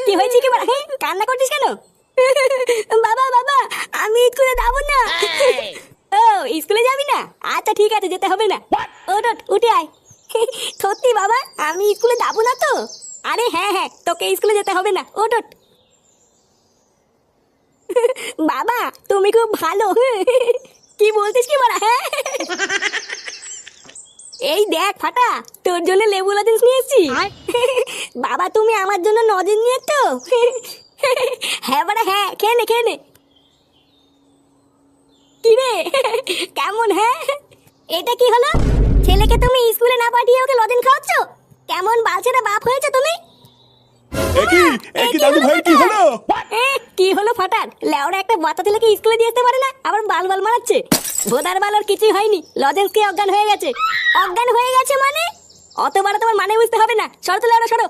কি হয়েছে কি বড়? কান্না করছিস কেন? বাবা বাবা, আমি স্কুলে যাবো না। ও স্কুলে যাবি না? আচ্ছা ঠিক আছে, যেতে হবে না। ওঠ ওঠ, উঠে আয়। সত্যি বাবা, আমি স্কুলে যাবো না তো? আরে হ্যাঁ হ্যাঁ, তোকে স্কুলে যেতে হবে না, ওঠ ওঠ। বাবা তুমি খুব ভালো। কি বলছিস কি বড়া? হ্যাঁ এই দেখ ফাটা, তোর জন্য লেবু লজেন্স নিয়ে এসেছি। বাবা তুমি আমার জন্য লজেন্স নিয়ে তো? হ্যাঁ বাড়া হ্যাঁ, খেয়ে নে খেয়ে নে। কি রে কেমন? হ্যাঁ এটা কি হলো? ছেলেকে তুমি স্কুলে না পাঠিয়ে ওকে লজেন্স খাওয়াচ্ছ? কেমন বালছেরা বাপ হয়েছে তুমি? একই একই দাদু ভাই কি হলো? কি হলো ফাটার? লেওরা একটা বাচ্চা ছেলেকে স্কুলে দিয়ে আসতে পারে না, আবার বাল বাল মারাচ্ছে। ভোদার বাল ওর কিছুই হয়নি, লজেন্স খেয়ে অজ্ঞান হয়ে গেছে। অজ্ঞান হয়ে গেছে মানে? অত বড় তোমার মানে বুঝতে হবে না, সরো তো লেওরা সরো।